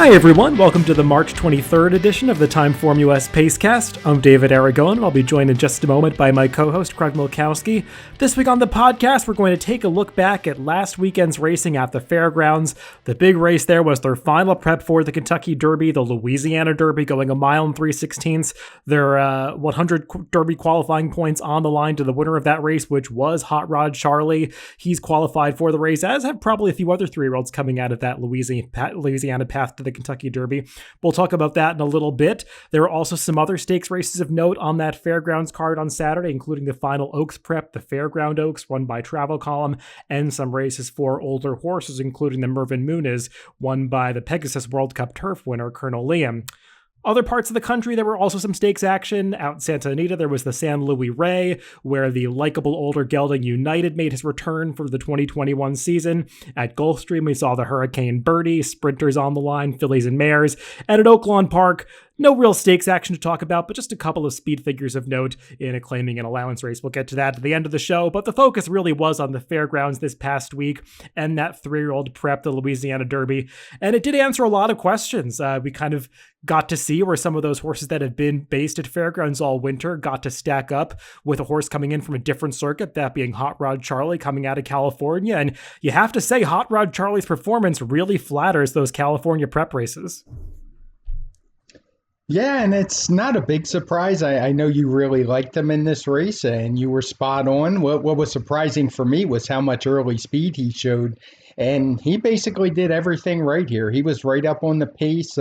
Hi everyone, welcome to the March 23rd edition of the TimeformUS Pacecast. I'm David Aragon, and I'll be joined in just a moment by my co-host Craig Milkowski. This week on the podcast, we're going to take a look back at last weekend's racing at the fairgrounds. The big race there was their final prep for the Kentucky Derby, the Louisiana Derby, going a mile and 3/16. There are 100 Derby qualifying points on the line to the winner of that race, which was Hot Rod Charlie. He's qualified for the race, as have probably a few other 3-year-olds coming out of that Louisiana path to the Kentucky Derby. We'll talk about that in a little bit. There are also some other stakes races of note on that fairgrounds card on Saturday, including the Final Oaks Prep, the Fairground Oaks, run by Travel Column, and some races for older horses, including the Mervyn Muniz, won by the Pegasus World Cup Turf winner, Colonel Liam. Other parts of the country, there were also some stakes action. Out in Santa Anita, there was the San Luis Rey, where the likable older gelding United made his return for the 2021 season. At Gulfstream, we saw the Hurricane Birdie, sprinters on the line, fillies and mares. And at Oaklawn Park, no real stakes action to talk about, but just a couple of speed figures of note in a claiming and allowance race. We'll get to that at the end of the show, but the focus really was on the fairgrounds this past week and that 3-year-old prep, the Louisiana Derby. And it did answer a lot of questions. We kind of got to see where some of those horses that have been based at fairgrounds all winter got to stack up with a horse coming in from a different circuit, that being Hot Rod Charlie coming out of California. And you have to say, Hot Rod Charlie's performance really flatters those California prep races. Yeah, and it's not a big surprise. I know you really liked him in this race, and you were spot on. What was surprising for me was how much early speed he showed, and he basically did everything right here. He was right up on the pace.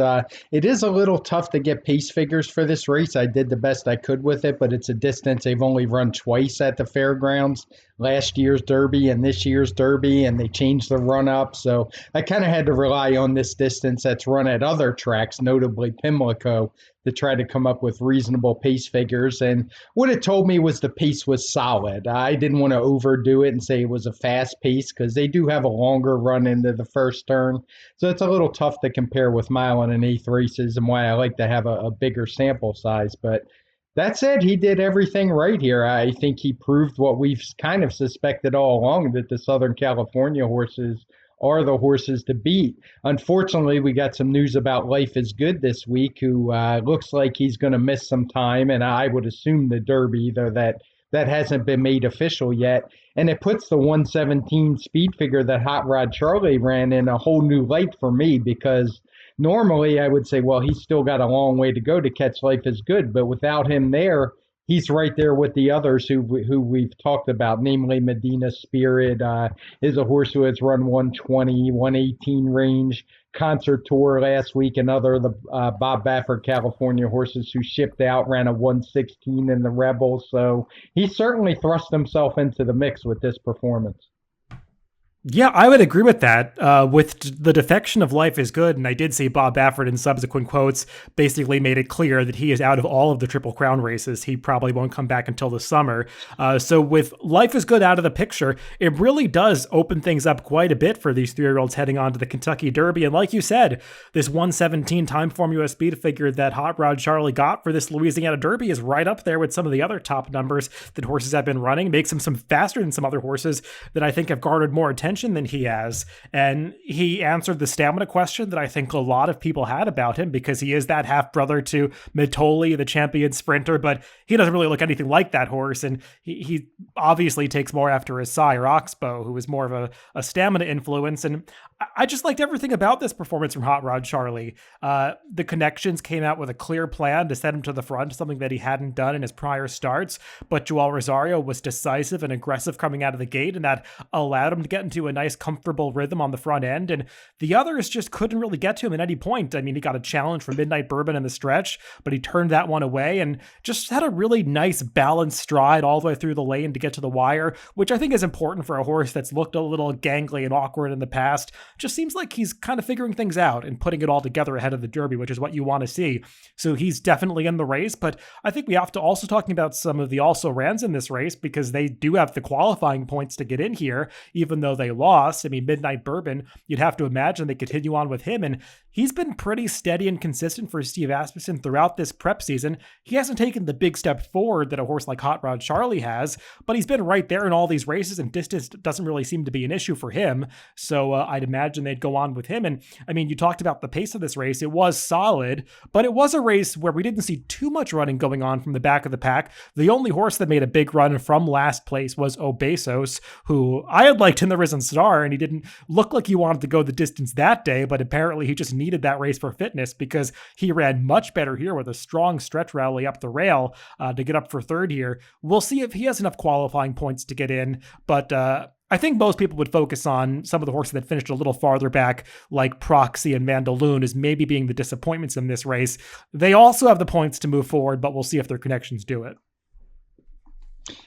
It is a little tough to get pace figures for this race. I did the best I could with it, but it's a distance they've only run twice at the fairgrounds, last year's Derby and this year's Derby, and they changed the run-up. So I kind of had to rely on this distance that's run at other tracks, notably Pimlico, to try to come up with reasonable pace figures. And what it told me was the pace was solid. I didn't want to overdo it and say it was a fast pace, because they do have a longer run into the first turn. So it's a little tough to compare with mile and an eighth races, and why I like to have a bigger sample size. But that said, he did everything right here. I think he proved what we've kind of suspected all along, that the Southern California horses are the horses to beat. Unfortunately, we got some news about Life is Good this week, who looks like he's going to miss some time, and I would assume the Derby, though that hasn't been made official yet. And it puts the 117 speed figure that Hot Rod Charlie ran in a whole new light for me, because normally I would say, well, he's still got a long way to go to catch Life is Good, but without him there, he's right there with the others who we've talked about, namely Medina Spirit is a horse who has run 120, 118 range. Concert Tour last week, another of the Bob Baffert California horses who shipped out, ran a 116 in the Rebels. So he certainly thrust himself into the mix with this performance. Yeah, I would agree with that. With the defection of Life is Good, and I did see Bob Baffert in subsequent quotes basically made it clear that he is out of all of the Triple Crown races. He probably won't come back until the summer. So with Life is Good out of the picture, it really does open things up quite a bit for these 3-year-olds heading on to the Kentucky Derby. And like you said, this 117 TimeformUS speed figure that Hot Rod Charlie got for this Louisiana Derby is right up there with some of the other top numbers that horses have been running. Makes him some faster than some other horses that I think have garnered more attention than he has. And he answered the stamina question that I think a lot of people had about him, because he is that half brother to Mitole, the champion sprinter, but he doesn't really look anything like that horse. And he obviously takes more after his sire, Oxbow, who is more of a stamina influence. And I just liked everything about this performance from Hot Rod Charlie. The connections came out with a clear plan to set him to the front, something that he hadn't done in his prior starts. But Joel Rosario was decisive and aggressive coming out of the gate, and that allowed him to get into a nice, comfortable rhythm on the front end. And the others just couldn't really get to him at any point. I mean, he got a challenge from Midnight Bourbon in the stretch, but he turned that one away and just had a really nice balanced stride all the way through the lane to get to the wire, which I think is important for a horse that's looked a little gangly and awkward in the past. Just seems like he's kind of figuring things out and putting it all together ahead of the Derby, which is what you want to see. So he's definitely in the race, but I think we have to also talking about some of the also-rans in this race, because they do have the qualifying points to get in here, even though they lost. I mean, Midnight Bourbon, you'd have to imagine they continue on with him, and he's been pretty steady and consistent for Steve Asmussen throughout this prep season. He hasn't taken the big step forward that a horse like Hot Rod Charlie has, but he's been right there in all these races, and distance doesn't really seem to be an issue for him. So I'd imagine imagine they'd go on with him. And I mean, you talked about the pace of this race. It was solid, but it was a race where we didn't see too much running going on from the back of the pack. The only horse that made a big run from last place was Obesos, who I had liked in the Risen Star, and he didn't look like he wanted to go the distance that day, but apparently he just needed that race for fitness because he ran much better here with a strong stretch rally up the rail to get up for third here. We'll see if he has enough qualifying points to get in, but I think most people would focus on some of the horses that finished a little farther back, like Proxy and Mandaloon, as maybe being the disappointments in this race. They also have the points to move forward, but we'll see if their connections do it.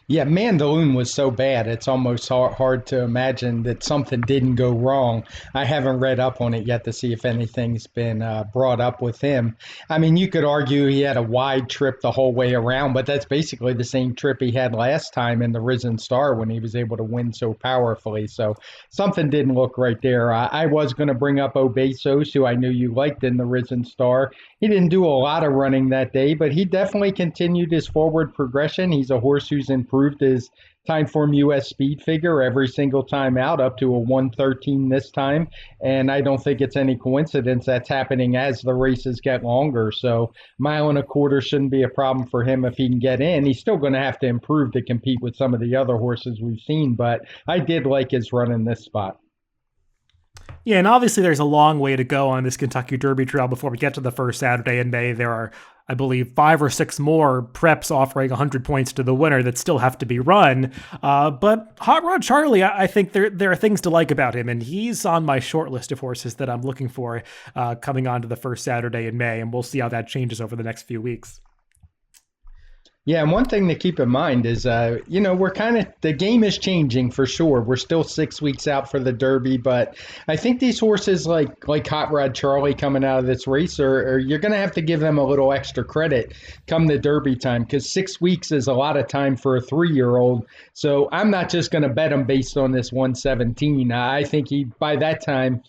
Yeah, Mandaloon was so bad, it's almost hard to imagine that something didn't go wrong. I haven't read up on it yet to see if anything's been brought up with him. I mean, you could argue he had a wide trip the whole way around, but that's basically the same trip he had last time in the Risen Star when he was able to win so powerfully. So something didn't look right there. I was going to bring up Obesos, who I knew you liked in the Risen Star. He didn't do a lot of running that day, but he definitely continued his forward progression. He's a horse who's improved his TimeformUS speed figure every single time out, up to a 113 this time. And I don't think it's any coincidence that's happening as the races get longer. So mile and a quarter shouldn't be a problem for him if he can get in. He's still going to have to improve to compete with some of the other horses we've seen, but I did like his run in this spot. Yeah, and obviously there's a long way to go on this Kentucky Derby trail before we get to the first Saturday in May. There are, I believe, 5 or 6 more preps offering 100 points to the winner that still have to be run. But Hot Rod Charlie, I think there are things to like about him, and he's on my short list of horses that I'm looking for coming on to the first Saturday in May, and we'll see how that changes over the next few weeks. Yeah, and one thing to keep in mind is, the game is changing for sure. We're still 6 weeks out for the Derby, but I think these horses like Hot Rod Charlie coming out of this race, you're going to have to give them a little extra credit come the Derby time, because 6 weeks is a lot of time for a 3-year-old. So I'm not just going to bet him based on this 117. I think by that time,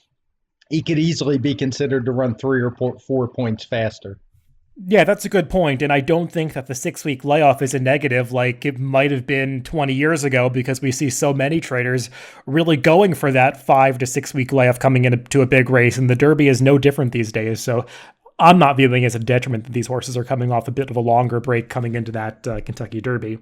he could easily be considered to run 3 or 4 points faster. Yeah, that's a good point, and I don't think that the 6-week layoff is a negative like it might have been 20 years ago, because we see so many traders really going for that 5 to 6 week layoff coming into a big race, and the Derby is no different these days. So I'm not viewing it as a detriment that these horses are coming off a bit of a longer break coming into that Kentucky Derby.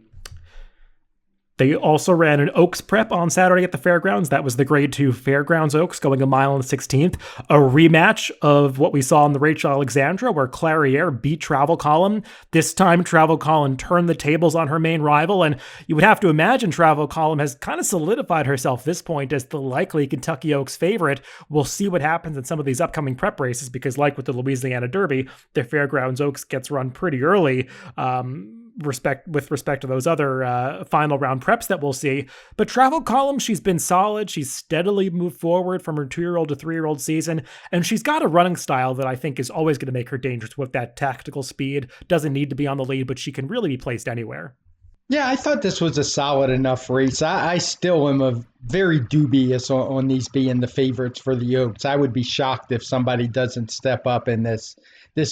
They also ran an Oaks prep on Saturday at the fairgrounds. That was the Grade 2 Fairgrounds Oaks, going a mile and 16th. A rematch of what we saw in the Rachel Alexandra, where Clairiere beat Travel Column. This time, Travel Column turned the tables on her main rival, and you would have to imagine Travel Column has kind of solidified herself at this point as the likely Kentucky Oaks favorite. We'll see what happens in some of these upcoming prep races, because like with the Louisiana Derby, the Fairgrounds Oaks gets run pretty early. With respect to those other final round preps that we'll see. But Travel Column, she's been solid. She's steadily moved forward from her 2-year-old to 3-year-old season, and she's got a running style that I think is always going to make her dangerous with that tactical speed. Doesn't need to be on the lead, but she can really be placed anywhere. Yeah, I thought this was a solid enough race. I still am very dubious on these being the favorites for the Oaks. I would be shocked if somebody doesn't step up in this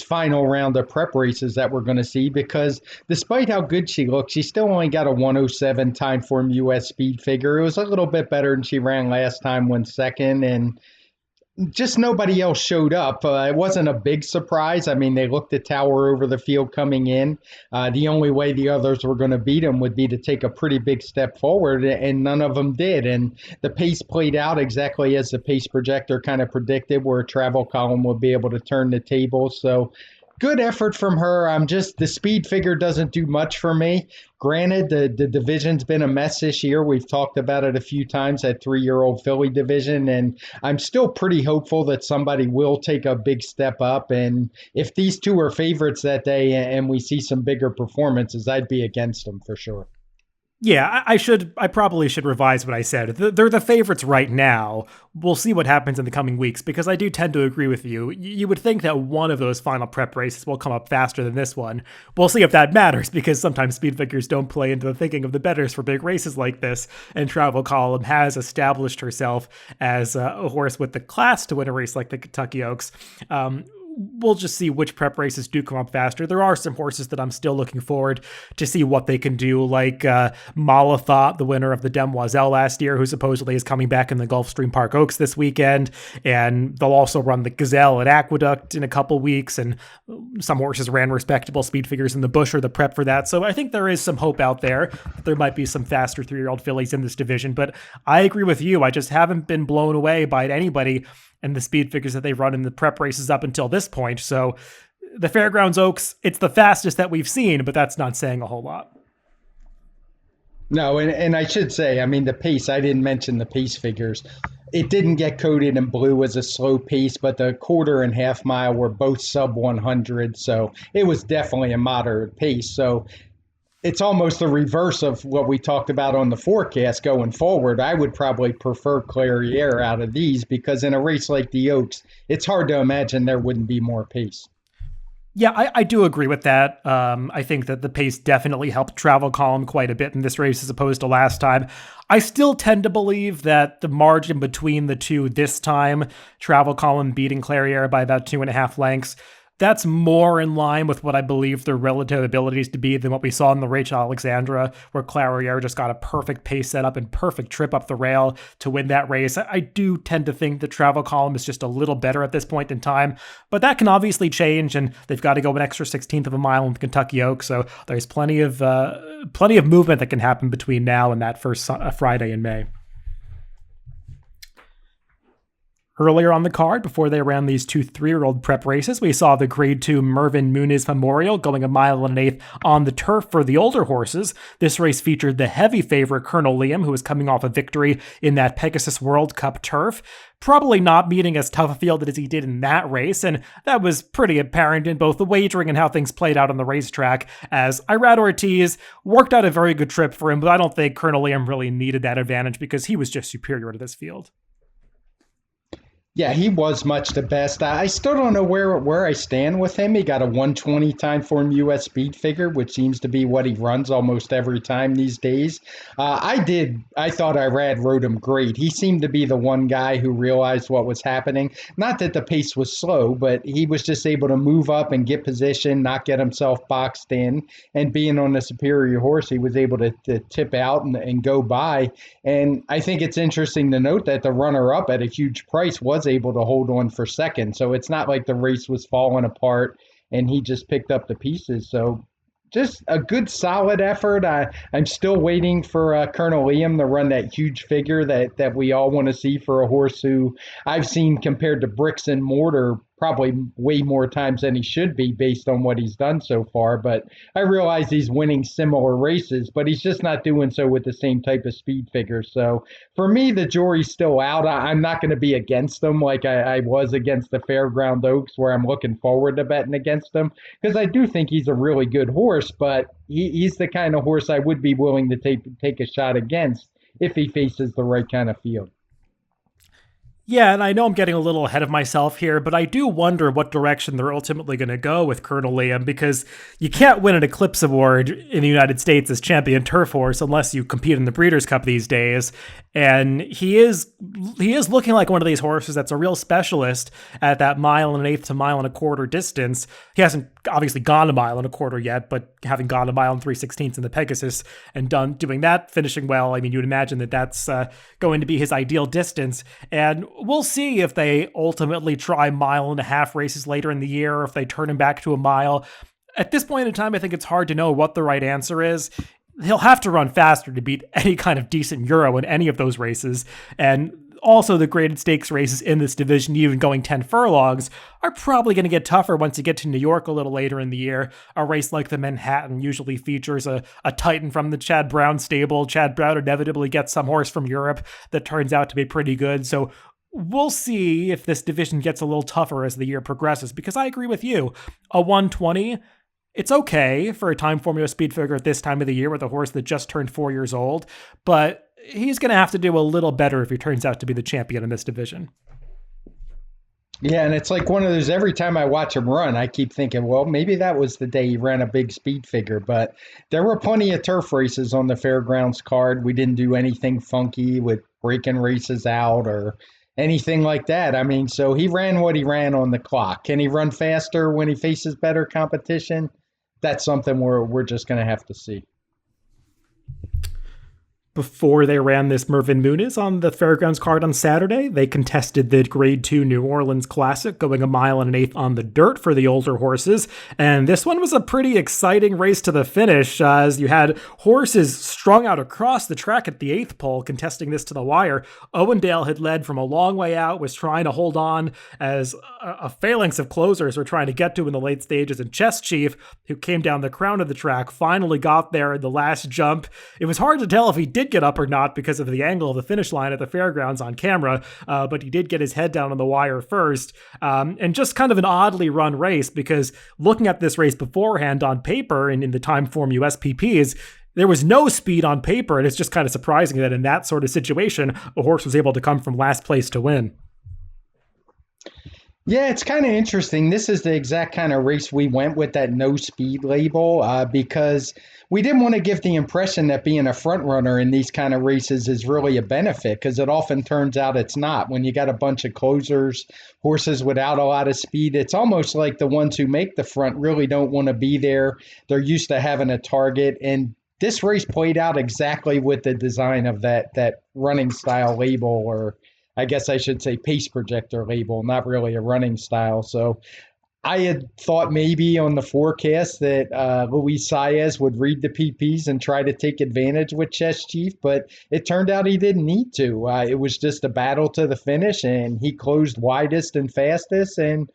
final round of prep races that we're going to see, because despite how good she looks, she still only got a 107 TimeformUS speed figure. It was a little bit better than she ran last time, went second, and just nobody else showed up. It wasn't a big surprise. I mean, they looked to tower over the field coming in. The only way the others were going to beat them would be to take a pretty big step forward, and none of them did. And the pace played out exactly as the pace projector kind of predicted, where Travel Column would be able to turn the table. So good effort from her. The speed figure doesn't do much for me. Granted, the division's been a mess this year. We've talked about it a few times, that 3-year-old filly division, and I'm still pretty hopeful that somebody will take a big step up. And if these two are favorites that day and we see some bigger performances, I'd be against them for sure. Yeah, I probably should revise what I said. They're the favorites right now. We'll see what happens in the coming weeks, because I do tend to agree with you. You would think that one of those final prep races will come up faster than this one. We'll see if that matters, because sometimes speed figures don't play into the thinking of the bettors for big races like this, and Travel Column has established herself as a horse with the class to win a race like the Kentucky Oaks. we'll just see which prep races do come up faster. There are some horses that I'm still looking forward to see what they can do, like Malathot, the winner of the Demoiselle last year, who supposedly is coming back in the Gulfstream Park Oaks this weekend. And they'll also run the Gazelle at Aqueduct in a couple weeks. And some horses ran respectable speed figures in the Bush or the prep for that. So I think there is some hope out there. There might be some faster 3-year-old fillies in this division. But I agree with you. I just haven't been blown away by anybody and the speed figures that they've run in the prep races up until this point. So the Fairgrounds Oaks, it's the fastest that we've seen, but that's not saying a whole lot. No, and I should say, I mean, the pace, I didn't mention the pace figures. It didn't get coded in blue as a slow pace, but the quarter and half mile were both sub 100. So it was definitely a moderate pace. So it's almost the reverse of what we talked about on the forecast going forward. I would probably prefer Clairiere out of these because in a race like the Oaks, it's hard to imagine there wouldn't be more pace. Yeah, I do agree with that. I think that the pace definitely helped Travel Column quite a bit in this race as opposed to last time. I still tend to believe that the margin between the two this time, Travel Column beating Clairiere by about 2.5 lengths, that's more in line with what I believe their relative abilities to be than what we saw in the Rachel Alexandra, where Clairiere just got a perfect pace setup and perfect trip up the rail to win that race. I do tend to think the Travel Column is just a little better at this point in time, but that can obviously change, and they've got to go an extra 16th of a mile in the Kentucky Oak, so there's plenty of movement that can happen between now and that first Friday in May. Earlier on the card, before they ran these 2 3-year-old prep races, we saw the Grade 2 Mervyn Muniz Memorial going 1.125 miles on the turf for the older horses. This race featured the heavy favorite Colonel Liam, who was coming off a victory in that Pegasus World Cup turf. Probably not meeting as tough a field as he did in that race, and that was pretty apparent in both the wagering and how things played out on the racetrack, as Irad Ortiz worked out a very good trip for him, but I don't think Colonel Liam really needed that advantage because he was just superior to this field. Yeah, he was much the best. I still don't know where I stand with him. He got a 120 Timeform US speed figure, which seems to be what he runs almost every time these days. I thought Irad rode him great. He seemed to be the one guy who realized what was happening. Not that the pace was slow, but he was just able to move up and get position, not get himself boxed in. And being on the superior horse, he was able to tip out and go by. And I think it's interesting to note that the runner-up at a huge price was able to hold on for second. So it's not like the race was falling apart and he just picked up the pieces. So just a good solid effort. I'm still waiting for Colonel Liam to run that huge figure that we all want to see for a horse who I've seen compared to bricks and mortar probably way more times than he should be based on what he's done so far. But I realize he's winning similar races, but he's just not doing so with the same type of speed figure. So for me, the jury's still out. I'm not going to be against him like I was against the Fairground Oaks, where I'm looking forward to betting against him, because I do think he's a really good horse, but he's the kind of horse I would be willing to take a shot against if he faces the right kind of field. Yeah, and I know I'm getting a little ahead of myself here, but I do wonder what direction they're ultimately going to go with Colonel Liam, because you can't win an Eclipse Award in the United States as champion turf horse unless you compete in the Breeders' Cup these days. And he is looking like one of these horses that's a real specialist at that 1.125 to 1.25 distance. He hasn't obviously gone 1.25 miles yet, but having gone 1 3/16 in the Pegasus and doing that, finishing well, I mean, you'd imagine that that's going to be his ideal distance. And we'll see if they ultimately try 1.5 mile races later in the year, or if they turn him back to a mile. At this point in time, I think it's hard to know what the right answer is. He'll have to run faster to beat any kind of decent Euro in any of those races. And also the graded stakes races in this division, even going 10 furlongs, are probably going to get tougher once you get to New York a little later in the year. A race like the Manhattan usually features a titan from the Chad Brown stable. Chad Brown inevitably gets some horse from Europe that turns out to be pretty good. So we'll see if this division gets a little tougher as the year progresses, because I agree with you. A 120, it's okay for a TimeformUS speed figure at this time of the year with a horse that just turned 4 years old, but he's going to have to do a little better if he turns out to be the champion in this division. Yeah, and it's like one of those, every time I watch him run, I keep thinking, well, maybe that was the day he ran a big speed figure. But there were plenty of turf races on the Fairgrounds card. We didn't do anything funky with breaking races out or anything like that. I mean, so he ran what he ran on the clock. Can he run faster when he faces better competition? That's something we're just going to have to see. Before they ran this Mervyn Muniz on the Fairgrounds card on Saturday, they contested the Grade 2 New Orleans Classic, going 1.125 miles on the dirt for the older horses. And this one was a pretty exciting race to the finish, as you had horses strung out across the track at the 8th pole, contesting this to the wire. Owendale had led from a long way out, was trying to hold on as a phalanx of closers were trying to get to in the late stages. And Chess Chief, who came down the crown of the track, finally got there in the last jump. It was hard to tell if he did get up or not because of the angle of the finish line at the fairgrounds on camera, but he did get his head down on the wire first. And just kind of an oddly run race, because looking at this race beforehand on paper and in the TimeformUS PPs, there was no speed on paper, and it's just kind of surprising that in that sort of situation, a horse was able to come from last place to win. Yeah, it's kind of interesting. This is the exact kind of race we went with, that no speed label, because we didn't want to give the impression that being a front runner in these kind of races is really a benefit, because it often turns out it's not. When you got a bunch of closers, horses without a lot of speed, it's almost like the ones who make the front really don't want to be there. They're used to having a target, and this race played out exactly with the design of that running style label, or I guess I should say pace projector label, not really a running style. So I had thought maybe on the forecast that Luis Saez would read the PPs and try to take advantage with Chess Chief, but it turned out he didn't need to. It was just a battle to the finish, and he closed widest and fastest, and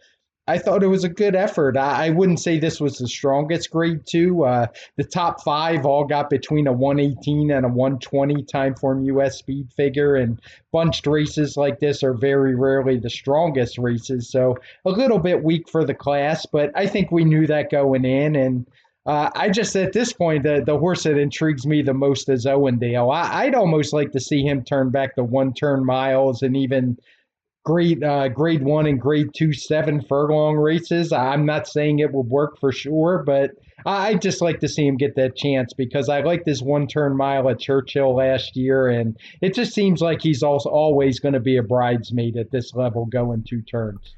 I thought it was a good effort. I wouldn't say this was the strongest Grade 2. The top 5 all got between a 118 and a 120 TimeformUS speed figure, and bunched races like this are very rarely the strongest races, so a little bit weak for the class, but I think we knew that going in, and I just, at this point, the horse that intrigues me the most is Owendale. I'd almost like to see him turn back the one-turn miles and even grade 1 and grade 2 7 furlong races. I'm not saying it will work for sure, but I just like to see him get that chance, because I like this one-turn mile at Churchill last year, and it just seems like he's also always going to be a bridesmaid at this level going 2 turns.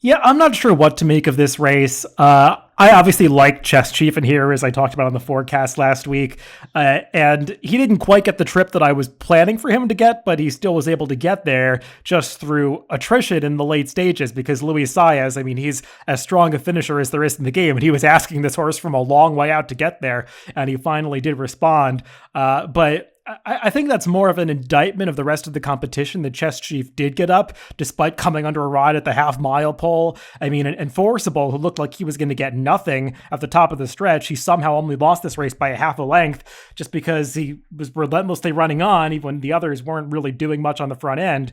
Yeah, I'm not sure what to make of this race. I obviously like Chess Chief in here, as I talked about on the forecast last week. And he didn't quite get the trip that I was planning for him to get, but he still was able to get there just through attrition in the late stages, because Luis Saez, I mean, he's as strong a finisher as there is in the game, and he was asking this horse from a long way out to get there, and he finally did respond. But I think that's more of an indictment of the rest of the competition that Chess Chief did get up, despite coming under a ride at the half-mile pole. I mean, Enforceable, who looked like he was going to get nothing at the top of the stretch, he somehow only lost this race by a half a length, just because he was relentlessly running on, even when the others weren't really doing much on the front end.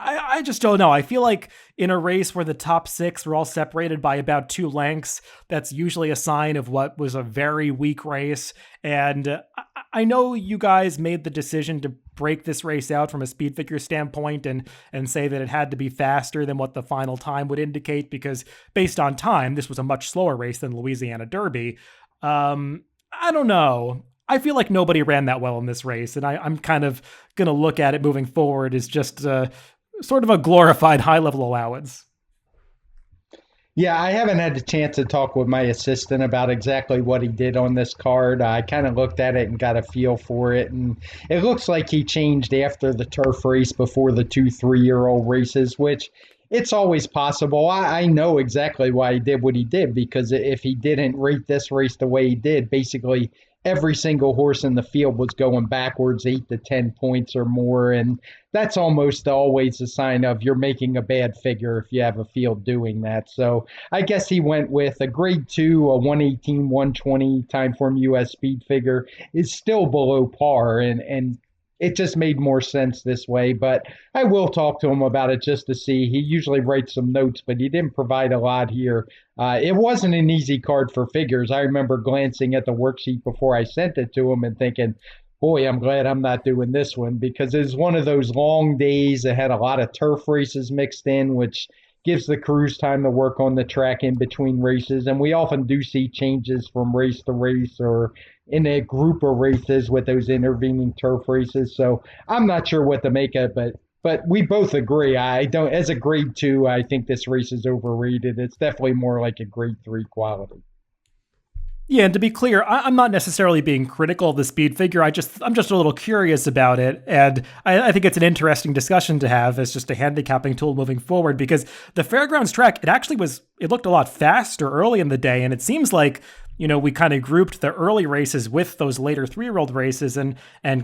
I just don't know. I feel like in a race where the top 6 were all separated by about 2 lengths, that's usually a sign of what was a very weak race. And I know you guys made the decision to break this race out from a speed figure standpoint and say that it had to be faster than what the final time would indicate, because based on time, this was a much slower race than Louisiana Derby. I don't know. I feel like nobody ran that well in this race, and I'm kind of going to look at it moving forward as just sort of a glorified high-level allowance. Yeah, I haven't had the chance to talk with my assistant about exactly what he did on this card. I kind of looked at it and got a feel for it, and it looks like he changed after the turf race before the 2 3-year-old races, which it's always possible. I know exactly why he did what he did, because if he didn't rate this race the way he did, basically every single horse in the field was going backwards 8 to 10 points or more. And that's almost always a sign of you're making a bad figure if you have a field doing that. So I guess he went with a grade 2, a 118, 120 TimeformUS speed figure is still below par. And it just made more sense this way, but I will talk to him about it just to see. He usually writes some notes, but he didn't provide a lot here. It wasn't an easy card for figures. I remember glancing at the worksheet before I sent it to him and thinking, boy, I'm glad I'm not doing this one, because it's one of those long days that had a lot of turf races mixed in, which gives the crews time to work on the track in between races. And we often do see changes from race to race or in a group of races with those intervening turf races. So I'm not sure what to make of it, but But we both agree. I don't, as a grade two, I think this race is overrated. It's definitely more like a grade three quality. Yeah, and to be clear, I'm not necessarily being critical of the speed figure. I'm just a little curious about it, and I think it's an interesting discussion to have as just a handicapping tool moving forward. Because the fairgrounds track, it looked a lot faster early in the day, and it seems like we kind of grouped the early races with those later 3-year-old races, and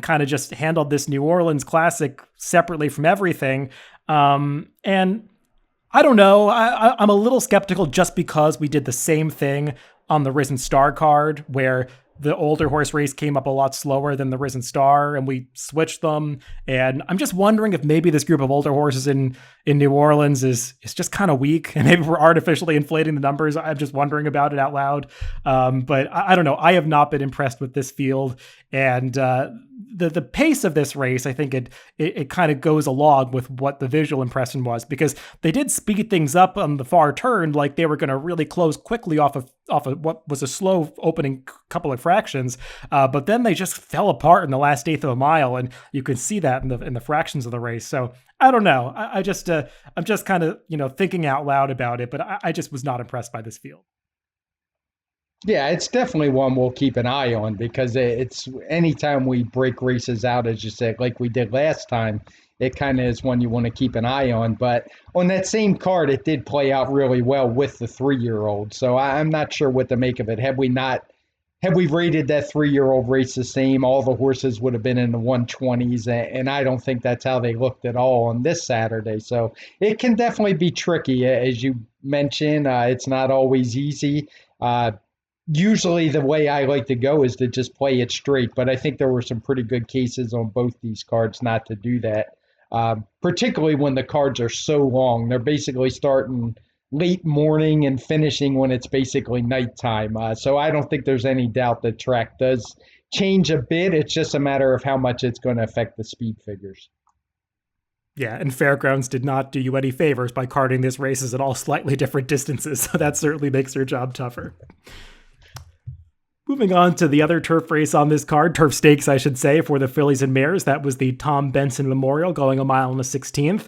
kind of just handled this New Orleans Classic separately from everything. And I don't know. I'm a little skeptical just because we did the same thing on the Risen Star card, where the older horse race came up a lot slower than the Risen Star, and we switched them. And I'm just wondering if maybe this group of older horses in New Orleans is just kind of weak, and maybe we're artificially inflating the numbers. I'm just wondering about it out loud. But I don't know. I have not been impressed with this field, and the pace of this race, I think it kind of goes along with what the visual impression was, because they did speed things up on the far turn, like they were going to really close quickly off of what was a slow opening couple of fractions, but then they just fell apart in the last eighth of a mile, and you can see that in the fractions of the race. So I don't know. I'm just kind of thinking out loud about it, but I just was not impressed by this field. Yeah, it's definitely one we'll keep an eye on because it's anytime we break races out, as you said, like we did last time, it kind of is one you want to keep an eye on. But on that same card, it did play out really well with the 3-year-old. So I'm not sure what to make of it. Had we rated that 3-year-old race the same, all the horses would have been in the 120s, and I don't think that's how they looked at all on this Saturday. So it can definitely be tricky, as you mentioned. It's not always easy. Usually the way I like to go is to just play it straight, but I think there were some pretty good cases on both these cards not to do that. Particularly when the cards are so long. They're basically starting late morning and finishing when it's basically nighttime. So I don't think there's any doubt the track does change a bit. It's just a matter of how much it's going to affect the speed figures. Yeah, and Fairgrounds did not do you any favors by carding these races at all slightly different distances, so that certainly makes their job tougher. Moving on to the other turf race on this card, turf stakes, I should say, for the fillies and mares. That was the Tom Benson Memorial going a mile and a 16th.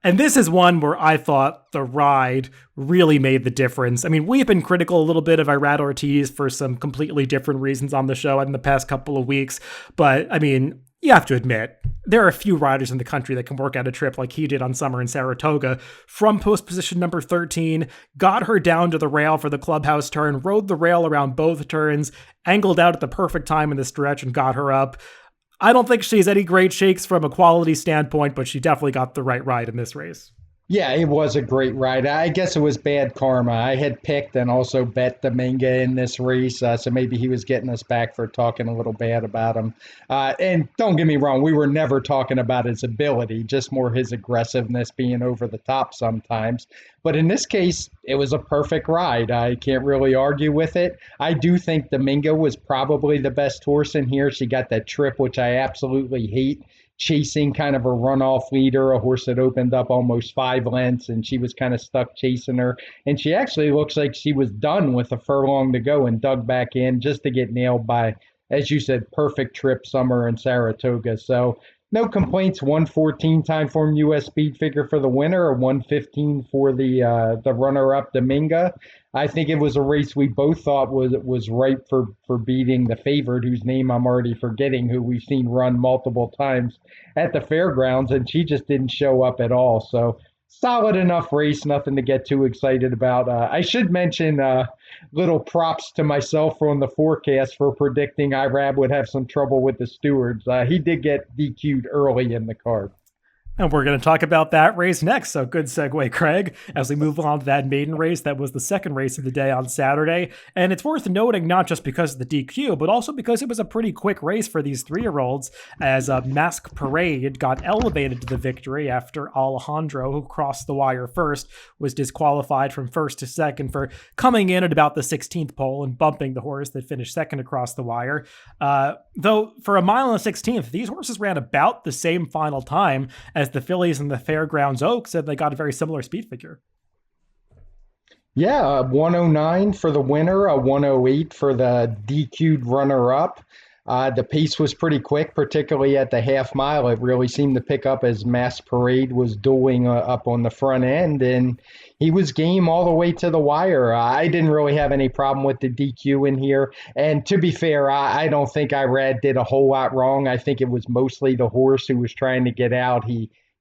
And this is one where I thought the ride really made the difference. I mean, we've been critical a little bit of Irad Ortiz for some completely different reasons on the show in the past couple of weeks. But I mean, you have to admit, there are a few riders in the country that can work out a trip like he did on Summer in Saratoga. From post position number 13, got her down to the rail for the clubhouse turn, rode the rail around both turns, angled out at the perfect time in the stretch and got her up. I don't think she has any great shakes from a quality standpoint, but she definitely got the right ride in this race. Yeah, it was a great ride. I guess it was bad karma. I had picked and also bet Dominga in this race, so maybe he was getting us back for talking a little bad about him. And don't get me wrong, we were never talking about his ability, just more his aggressiveness being over the top sometimes. But in this case, it was a perfect ride. I can't really argue with it. I do think Dominga was probably the best horse in here. She got that trip, which I absolutely hate, chasing kind of a runoff leader, a horse that opened up almost 5 lengths, and she was kind of stuck chasing her. And she actually looks like she was done with a furlong to go and dug back in just to get nailed by, as you said, perfect trip Summer in Saratoga. So no complaints. 114 TimeformUS speed figure for the winner, or 115 for the runner-up Dominga. I think it was a race we both thought was ripe for beating the favorite, whose name I'm already forgetting, who we've seen run multiple times at the fairgrounds, and she just didn't show up at all. So solid enough race, nothing to get too excited about. I should mention little props to myself on the forecast for predicting Irab would have some trouble with the stewards. He did get DQ'd early in the card. And we're going to talk about that race next. So good segue, Craig, as we move on to that maiden race. That was the second race of the day on Saturday. And it's worth noting, not just because of the DQ, but also because it was a pretty quick race for these 3-year-olds, as Mask Parade got elevated to the victory after Alejandro, who crossed the wire first, was disqualified from first to second for coming in at about the 16th pole and bumping the horse that finished second across the wire. Though for a mile and a 16th, these horses ran about the same final time as the fillies and the Fairgrounds Oaks, and they got a very similar speed figure. Yeah, 109 for the winner, a 108 for the DQ'd runner-up. The pace was pretty quick, particularly at the half mile. It really seemed to pick up as Mass Parade was dueling up on the front end, and he was game all the way to the wire. I didn't really have any problem with the DQ in here. And to be fair, I don't think Irad did a whole lot wrong. I think it was mostly the horse who was trying to get out.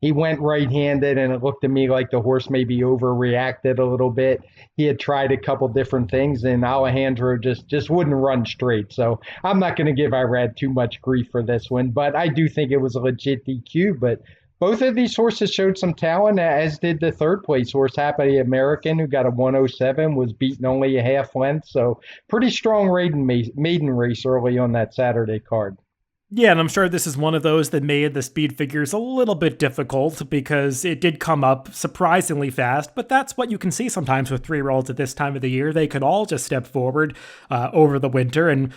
He went right-handed, and it looked to me like the horse maybe overreacted a little bit. He had tried a couple different things, and Alejandro just wouldn't run straight. So I'm not going to give Irad too much grief for this one, but I do think it was a legit DQ. But both of these horses showed some talent, as did the third place horse, Happy American, who got a 107, was beaten only a half length. So pretty strong maiden race early on that Saturday card. Yeah, and I'm sure this is one of those that made the speed figures a little bit difficult because it did come up surprisingly fast, but that's what you can see sometimes with 3-year-olds at this time of the year. They could all just step forward over the winter, and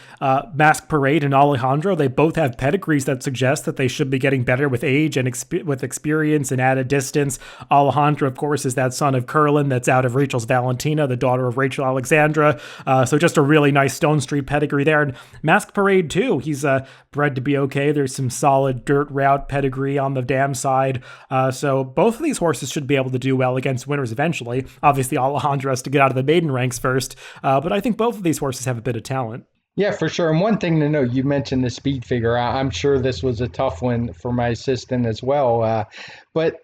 Mask Parade and Alejandro, they both have pedigrees that suggest that they should be getting better with age and with experience and added distance. Alejandro, of course, is that son of Curlin that's out of Rachel's Valentina, the daughter of Rachel Alexandra, so just a really nice Stone Street pedigree there. And Mask Parade, too, he's bred to be okay. There's some solid dirt route pedigree on the dam side. So both of these horses should be able to do well against winners eventually. Obviously, Alejandro has to get out of the maiden ranks first, but I think both of these horses have a bit of talent. Yeah, for sure. And one thing to know, you mentioned the speed figure. I'm sure this was a tough one for my assistant as well. But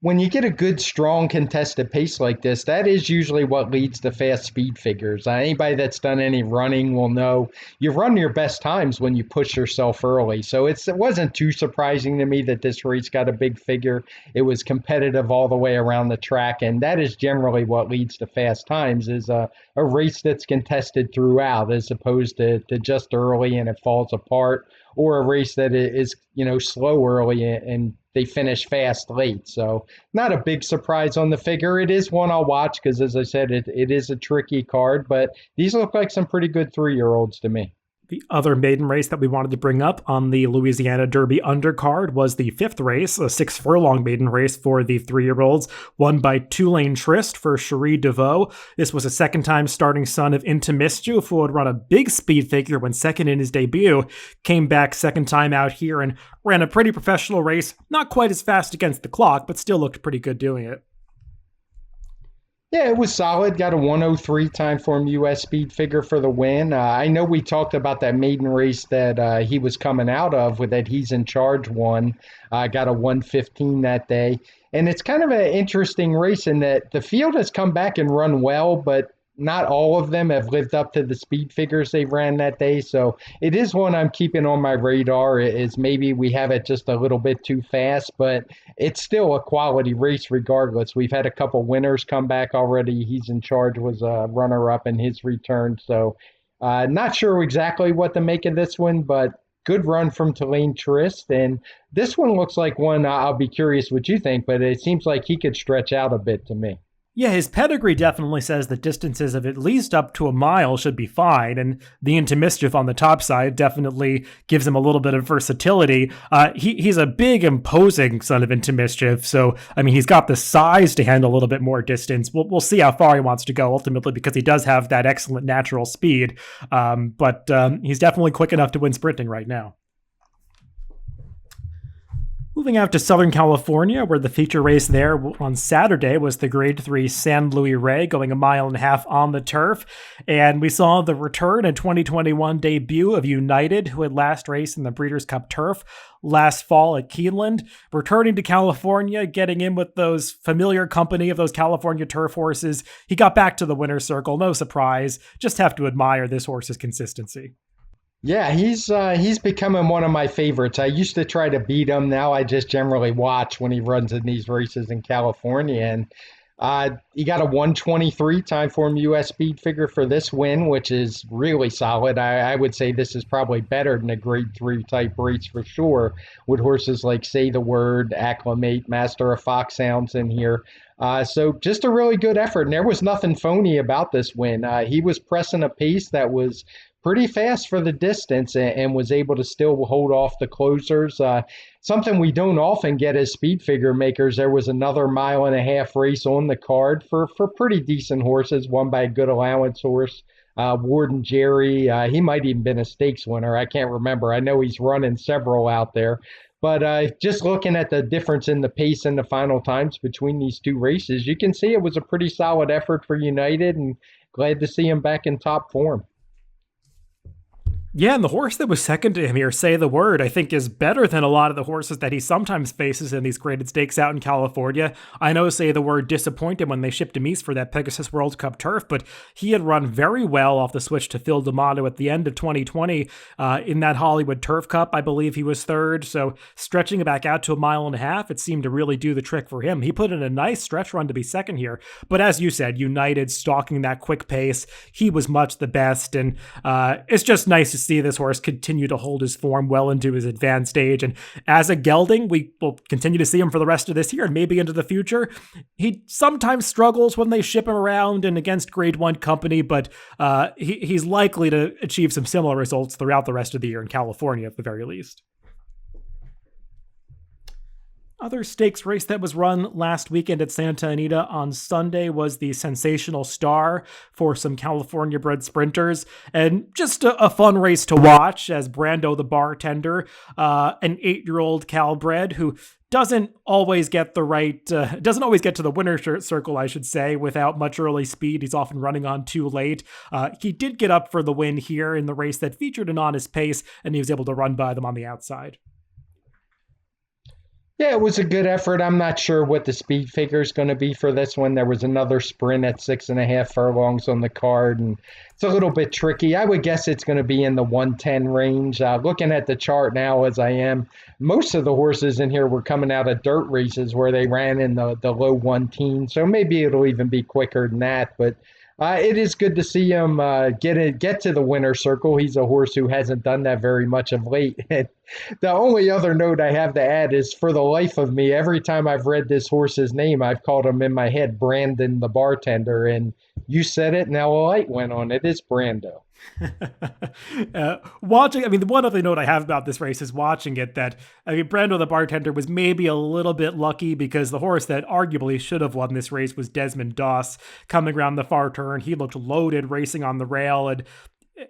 when you get a good, strong, contested pace like this, that is usually what leads to fast speed figures. Anybody that's done any running will know you run your best times when you push yourself early. So it wasn't too surprising to me that this race got a big figure. It was competitive all the way around the track, and that is generally what leads to fast times, is a race that's contested throughout as opposed to just early and it falls apart, or a race that is, slow early and they finish fast late. So not a big surprise on the figure. It is one I'll watch because, as I said, it is a tricky card, but these look like some pretty good 3-year-olds to me. The other maiden race that we wanted to bring up on the Louisiana Derby undercard was the 5th race, a 6-furlong maiden race for the 3-year-olds, won by Tulane Trist for Cherie DeVoe. This was a second-time starting son of Into Mischief, who had run a big speed figure when second in his debut, came back second time out here and ran a pretty professional race, not quite as fast against the clock, but still looked pretty good doing it. Yeah, it was solid. Got a 103 TimeformUS speed figure for the win. I know we talked about that maiden race that he was coming out of with that He's in Charge one. Got a 115 that day. And it's kind of an interesting race in that the field has come back and run well, but not all of them have lived up to the speed figures they ran that day. So it is one I'm keeping on my radar, is maybe we have it just a little bit too fast, but it's still a quality race regardless. We've had a couple winners come back already. He's in Charge was a runner-up in his return. So not sure exactly what to make of this one, but good run from Tulane Trist. And this one looks like one I'll be curious what you think, but it seems like he could stretch out a bit to me. Yeah, his pedigree definitely says that distances of at least up to a mile should be fine, and the Into Mischief on the top side definitely gives him a little bit of versatility. He's a big, imposing son of Into Mischief, so, he's got the size to handle a little bit more distance. We'll see how far he wants to go ultimately, because he does have that excellent natural speed, but he's definitely quick enough to win sprinting right now. Moving out to Southern California, where the feature race there on Saturday was the Grade 3 San Luis Rey, going 1.5 miles on the turf. And we saw the return and 2021 debut of United, who had last raced in the Breeders' Cup Turf last fall at Keeneland. Returning to California, getting in with those familiar company of those California turf horses. He got back to the winner's circle, no surprise. Just have to admire this horse's consistency. Yeah, he's becoming one of my favorites. I used to try to beat him. Now I just generally watch when he runs in these races in California. And he got a 123 TimeformUS speed figure for this win, which is really solid. I would say this is probably better than a Grade 3 type race for sure, with horses like Say the Word, Acclimate, Master of Foxhounds in here. So just a really good effort. And there was nothing phony about this win. He was pressing a pace that was pretty fast for the distance and was able to still hold off the closers. Something we don't often get as speed figure makers. There was another 1.5 mile race on the card for pretty decent horses, won by a good allowance horse. Warden Jerry. He might even been a stakes winner. I can't remember. I know he's running several out there. But just looking at the difference in the pace and the final times between these two races, you can see it was a pretty solid effort for United, and glad to see him back in top form. Yeah, and the horse that was second to him here, Say the Word, I think is better than a lot of the horses that he sometimes faces in these graded stakes out in California. I know Say the Word disappointed when they shipped him east for that Pegasus World Cup turf, but he had run very well off the switch to Phil D'Amato at the end of 2020 in that Hollywood Turf Cup. I believe he was third, so stretching it back out to a mile and a half, it seemed to really do the trick for him. He put in a nice stretch run to be second here, but as you said, United stalking that quick pace, he was much the best, and it's just nice to see this horse continue to hold his form well into his advanced age. And as a gelding, we will continue to see him for the rest of this year and maybe into the future. He sometimes struggles when they ship him around and against grade one company, but he's likely to achieve some similar results throughout the rest of the year in California at the very least. Other stakes race that was run last weekend at Santa Anita on Sunday was the Sensational Star for some California bred sprinters, and just a fun race to watch as Brando the bartender, an 8-year-old Calbred who doesn't always get the doesn't always get to the winner's circle, I should say, without much early speed. He's often running on too late. He did get up for the win here in the race that featured an honest pace, and he was able to run by them on the outside. Yeah, it was a good effort. I'm not sure what the speed figure is going to be for this one. There was another sprint at 6.5 furlongs on the card, and it's a little bit tricky. I would guess it's going to be in the 110 range. Looking at the chart now as I am, most of the horses in here were coming out of dirt races where they ran in the low 110, so maybe it'll even be quicker than that. But it is good to see him get to the winner's circle. He's a horse who hasn't done that very much of late. And the only other note I have to add is, for the life of me, every time I've read this horse's name, I've called him in my head Brandon the bartender. And you said it, now a light went on. It is Brando. The one other note I have about this race is watching it that, Brando the bartender was maybe a little bit lucky because the horse that arguably should have won this race was Desmond Doss coming around the far turn. He looked loaded racing on the rail, and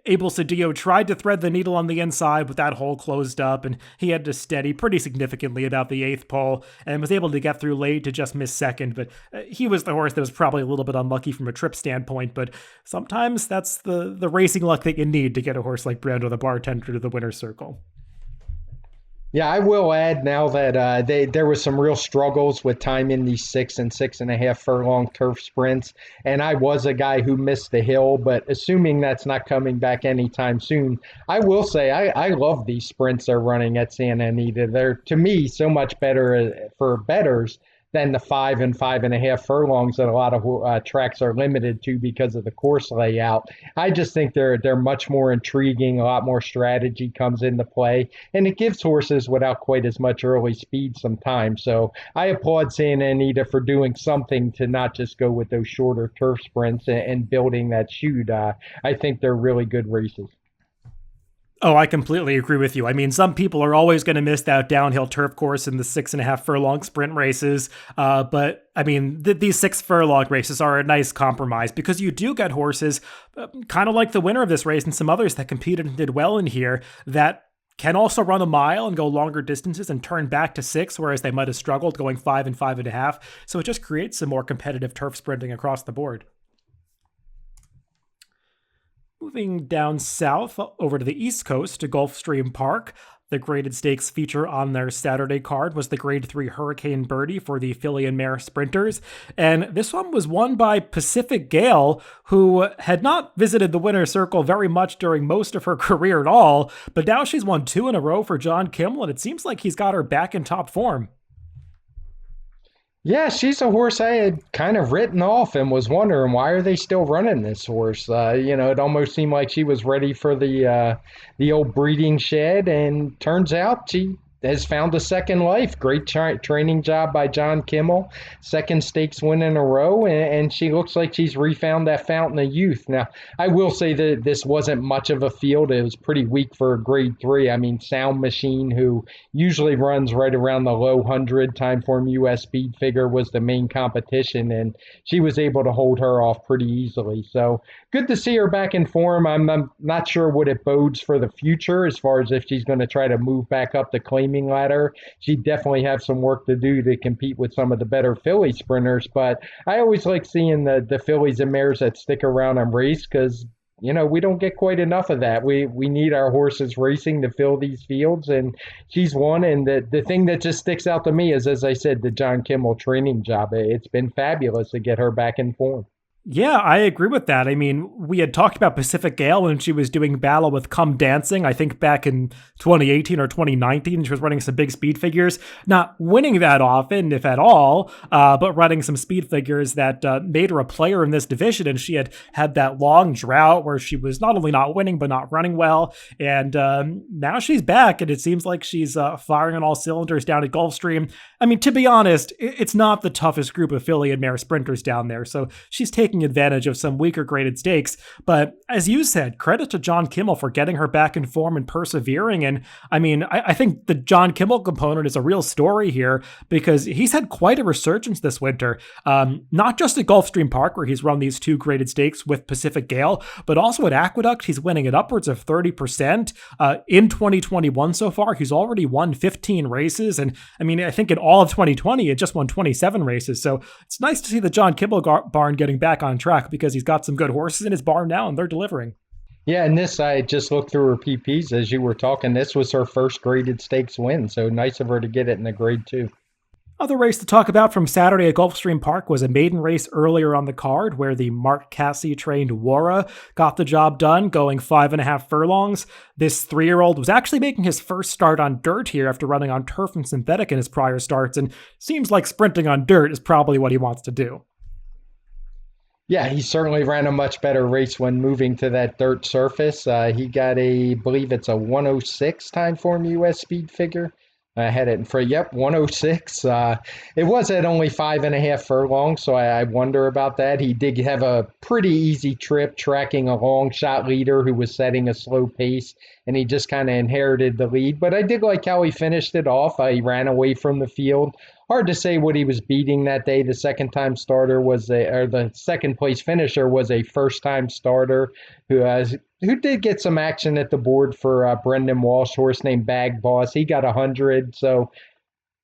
Abel Cedillo tried to thread the needle on the inside, but that hole closed up, and he had to steady pretty significantly about the 8th pole and was able to get through late to just miss second. But he was the horse that was probably a little bit unlucky from a trip standpoint, but sometimes that's the racing luck that you need to get a horse like Brando the bartender to the winner's circle. Yeah, I will add now that there was some real struggles with time in these 6 and 6.5 furlong turf sprints, and I was a guy who missed the hill, but assuming that's not coming back anytime soon, I will say I love these sprints they're running at Santa Anita. They're, to me, so much better for bettors than the 5 and 5.5 furlongs that a lot of tracks are limited to because of the course layout. I just think they're much more intriguing. A lot more strategy comes into play, and it gives horses without quite as much early speed some time. So I applaud Santa Anita for doing something to not just go with those shorter turf sprints and building that chute. I think they're really good races. Oh, I completely agree with you. Some people are always going to miss that downhill turf course in the 6.5 furlong sprint races. But these 6 furlong races are a nice compromise because you do get horses kind of like the winner of this race and some others that competed and did well in here that can also run a mile and go longer distances and turn back to 6, whereas they might have struggled going 5 and 5.5. So it just creates some more competitive turf sprinting across the board. Moving down south over to the East Coast to Gulfstream Park, the graded stakes feature on their Saturday card was the Grade 3 Hurricane Birdie for the filly and mare sprinters. And this one was won by Pacific Gale, who had not visited the winner's circle very much during most of her career at all, but now she's won 2 in a row for John Kimmel, and it seems like he's got her back in top form. Yeah, she's a horse I had kind of written off and was wondering, why are they still running this horse? It almost seemed like she was ready for the old breeding shed, and turns out she has found a second life. Great training job by John Kimmel. Second stakes win in a row, and she looks like she's refound that fountain of youth. Now, I will say that this wasn't much of a field. It was pretty weak for a grade 3. I mean, Sound Machine, who usually runs right around the low 100 TimeformUS speed figure, was the main competition, and she was able to hold her off pretty easily. So good to see her back in form. I'm not sure what it bodes for the future as far as if she's going to try to move back up the claiming ladder. She definitely have some work to do to compete with some of the better filly sprinters, but I always like seeing the fillies and mares that stick around and race because we don't get quite enough of that. We need our horses racing to fill these fields, and she's one. And the thing that just sticks out to me is, as I said, the John Kimmel training job. It's been fabulous to get her back in form. Yeah, I agree with that. I mean, we had talked about Pacific Gale when she was doing battle with Come Dancing, I think back in 2018 or 2019. She was running some big speed figures, not winning that often, if at all, but running some speed figures that made her a player in this division. And she had that long drought where she was not only not winning, but not running well. And now she's back, and it seems like she's firing on all cylinders down at Gulfstream. I mean, to be honest, it's not the toughest group of filly and mare sprinters down there. So she's taking advantage of some weaker graded stakes. But as you said, credit to John Kimmel for getting her back in form and persevering. And I mean, I think the John Kimmel component is a real story here because he's had quite a resurgence this winter. Not just at Gulfstream Park, where he's run these 2 graded stakes with Pacific Gale, but also at Aqueduct. He's winning at upwards of 30%. In 2021 so far, he's already won 15 races. And I mean, I think in all of 2020, it just won 27 races. So it's nice to see the John Kimmel barn getting back on track because he's got some good horses in his barn now and they're delivering. Yeah, and this, I just looked through her PPs as you were talking. This was her first graded stakes win, so nice of her to get it in the grade 2. Other race to talk about from Saturday at Gulfstream Park was a maiden race earlier on the card where the Mark Cassie trained Wara got the job done, going 5.5 furlongs. This 3-year-old was actually making his first start on dirt here after running on turf and synthetic in his prior starts, and seems like sprinting on dirt is probably what he wants to do. Yeah, he certainly ran a much better race when moving to that dirt surface. He got I believe it's a 106 TimeformUS speed figure. I had it for, 106. It was at only 5.5 furlongs, so I wonder about that. He did have a pretty easy trip tracking a long shot leader who was setting a slow pace, and he just kind of inherited the lead. But I did like how he finished it off. He ran away from the field. Hard to say what he was beating that day. The second the second place finisher was a first time starter who did get some action at the board for Brendan Walsh, horse named Bag Boss. He got 100. So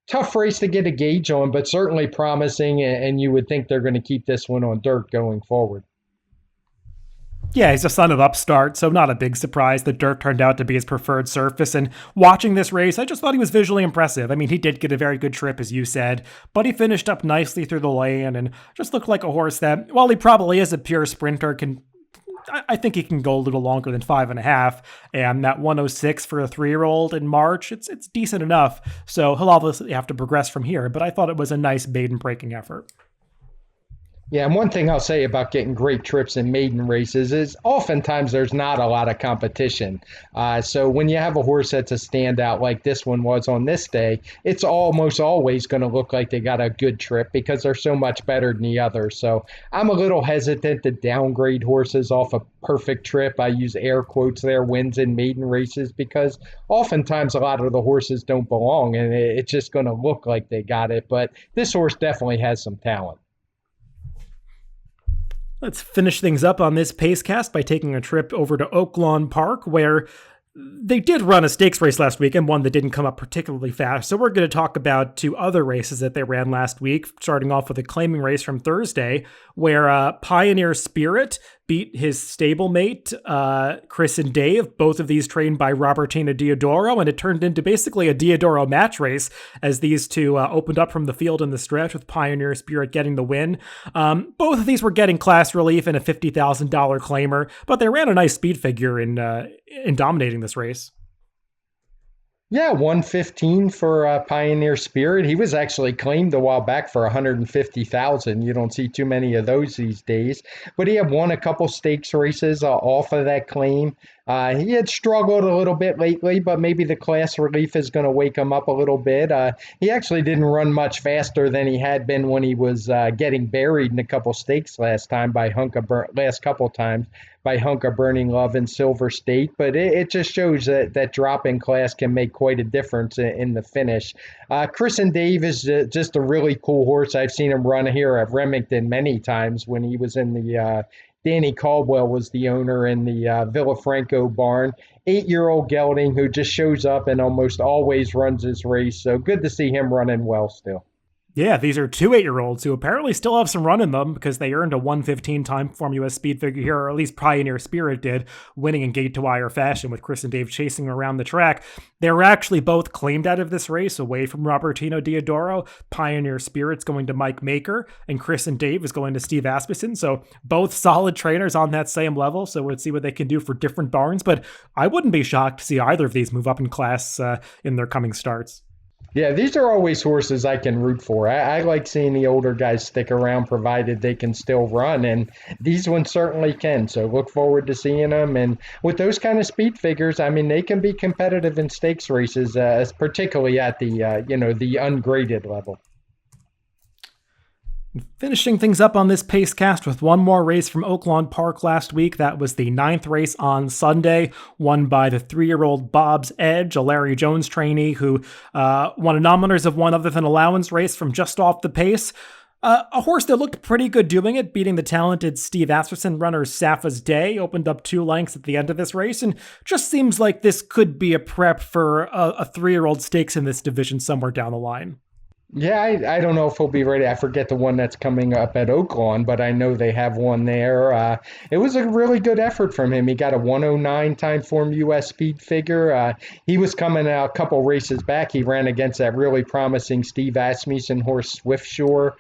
tough race to get a gauge on, but certainly promising. And you would think they're going to keep this one on dirt going forward. Yeah, he's a son of Upstart, so not a big surprise that dirt turned out to be his preferred surface. And watching this race, I just thought he was visually impressive. I mean, he did get a very good trip, as you said, but he finished up nicely through the lane and just looked like a horse that, while he probably is a pure sprinter, I think he can go a little longer than 5.5. And that 106 for a 3-year-old in March, it's decent enough. So he'll obviously have to progress from here, but I thought it was a nice maiden breaking effort. Yeah, and one thing I'll say about getting great trips in maiden races is oftentimes there's not a lot of competition. So when you have a horse that's a standout like this one was on this day, it's almost always going to look like they got a good trip because they're so much better than the others. So I'm a little hesitant to downgrade horses off a perfect trip. I use air quotes there, wins in maiden races, because oftentimes a lot of the horses don't belong and it's just going to look like they got it. But this horse definitely has some talent. Let's finish things up on this Pacecast by taking a trip over to Oaklawn Park, where they did run a stakes race last week and one that didn't come up particularly fast. So we're going to talk about 2 other races that they ran last week, starting off with a claiming race from Thursday, where Pioneer Spirit beat his stablemate, Chris and Dave, both of these trained by Robertina Diodoro, and it turned into basically a Diodoro match race as these 2 opened up from the field in the stretch, with Pioneer Spirit getting the win. Both of these were getting class relief and a $50,000 claimer, but they ran a nice speed figure in dominating this race. Yeah, 115 for Pioneer Spirit. He was actually claimed a while back for 150,000. You don't see too many of those these days. But he had won a couple stakes races off of that claim. He had struggled a little bit lately, but maybe the class relief is going to wake him up a little bit. He actually didn't run much faster than he had been when he was getting buried in a couple stakes last couple times by Hunka Burning Love in Silver State. But it just shows that drop in class can make quite a difference in the finish. Chris and Dave is just a really cool horse. I've seen him run here at Remington many times when he was in the Danny Caldwell was the owner in the Villafranco barn. 8-year-old gelding who just shows up and almost always runs his race. So good to see him running well still. Yeah, these are two 8-year-olds who apparently still have some run in them because they earned a 115 Timeform US speed figure here, or at least Pioneer Spirit did, winning in gate-to-wire fashion with Chris and Dave chasing around the track. They were actually both claimed out of this race away from Robertino Diodoro. Pioneer Spirit's going to Mike Maker, and Chris and Dave is going to Steve Asmussen. So both solid trainers on that same level. So we'll see what they can do for different barns. But I wouldn't be shocked to see either of these move up in class in their coming starts. Yeah, these are always horses I can root for. I like seeing the older guys stick around provided they can still run, and these ones certainly can. So look forward to seeing them. And with those kind of speed figures, I mean, they can be competitive in stakes races, particularly at the ungraded level. Finishing things up on this Pacecast with one more race from Oaklawn Park last week. That was the 9th race on Sunday, won by the 3-year-old Bob's Edge, a Larry Jones trainee who won a nominators of one other than allowance race from just off the pace. A horse that looked pretty good doing it, beating the talented Steve Asmussen runner Safa's Day, opened up 2 lengths at the end of this race, and just seems like this could be a prep for a 3-year-old stakes in this division somewhere down the line. Yeah, I don't know if he'll be ready. I forget the one that's coming up at Oaklawn, but I know they have one there. It was a really good effort from him. He got a 109 Timeform US speed figure. He was coming out a couple races back. He ran against that really promising Steve Asmussen horse, Swift Shore.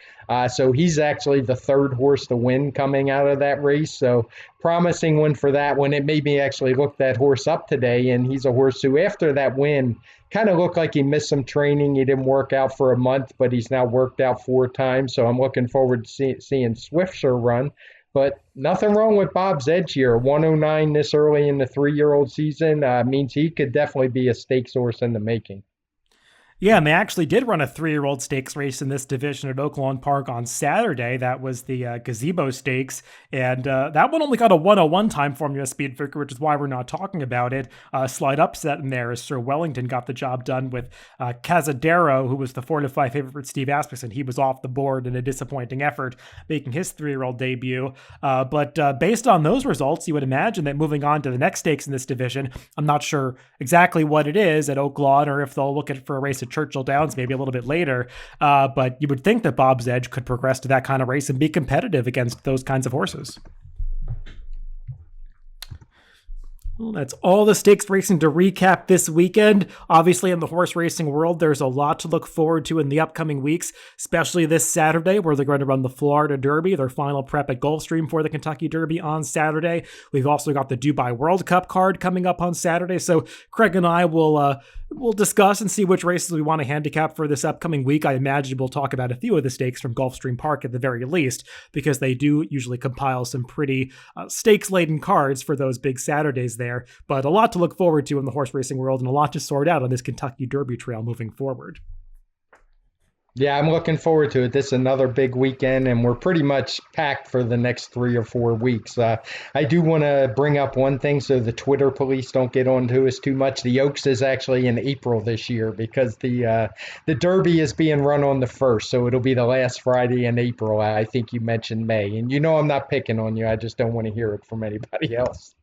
So he's actually the 3rd horse to win coming out of that race. So promising one for that one. It made me actually look that horse up today, and he's a horse who, after that win, kind of looked like he missed some training. He didn't work out for a month, but he's now worked out 4 times. So I'm looking forward to seeing Swiftsure run. But nothing wrong with Bob's Edge here. 109 this early in the 3-year-old season means he could definitely be a stakes horse in the making. Yeah, and they actually did run a 3-year-old stakes race in this division at Oaklawn Park on Saturday. That was the Gazebo Stakes, and that one only got a 101 Timeform US speed figure, which is why we're not talking about it. Slight upset in there as Sir Wellington got the job done with Cazadero, who was the 4-5 favorite for Steve Asmussen. He was off the board in a disappointing effort, making his 3-year-old debut. But based on those results, you would imagine that moving on to the next stakes in this division, I'm not sure exactly what it is at Oaklawn or if they'll look at it for a race at Churchill Downs maybe a little bit later, but you would think that Bob's Edge could progress to that kind of race and be competitive against those kinds of horses. Well, that's all the stakes racing to recap this weekend. Obviously, in the horse racing world, there's a lot to look forward to in the upcoming weeks, especially this Saturday, where they're going to run the Florida Derby, their final prep at Gulfstream for the Kentucky Derby on Saturday. We've also got the Dubai World Cup card coming up on Saturday, so Craig and I will we'll discuss and see which races we want to handicap for this upcoming week. I imagine we'll talk about a few of the stakes from Gulfstream Park at the very least, because they do usually compile some pretty stakes-laden cards for those big Saturdays there. But a lot to look forward to in the horse racing world and a lot to sort out on this Kentucky Derby trail moving forward. Yeah, I'm looking forward to it. This is another big weekend, and we're pretty much packed for the next 3 or 4 weeks. I do want to bring up one thing so the Twitter police don't get on to us too much. The Oaks is actually in April this year because the Derby is being run on the 1st, so it'll be the last Friday in April. I think you mentioned May, and you know I'm not picking on you. I just don't want to hear it from anybody else.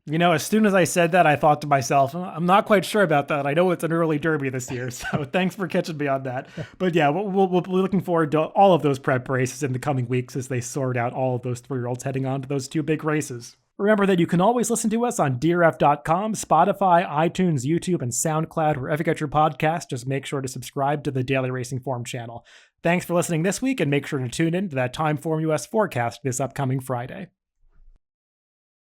You know, as soon as I said that, I thought to myself, I'm not quite sure about that. I know it's an early Derby this year, so thanks for catching me on that. But yeah, we'll be looking forward to all of those prep races in the coming weeks as they sort out all of those 3-year-olds heading on to those 2 big races. Remember that you can always listen to us on DRF.com, Spotify, iTunes, YouTube, and SoundCloud, wherever you get your podcast. Just make sure to subscribe to the Daily Racing Form channel. Thanks for listening this week, and make sure to tune in to that TimeformUS forecast this upcoming Friday.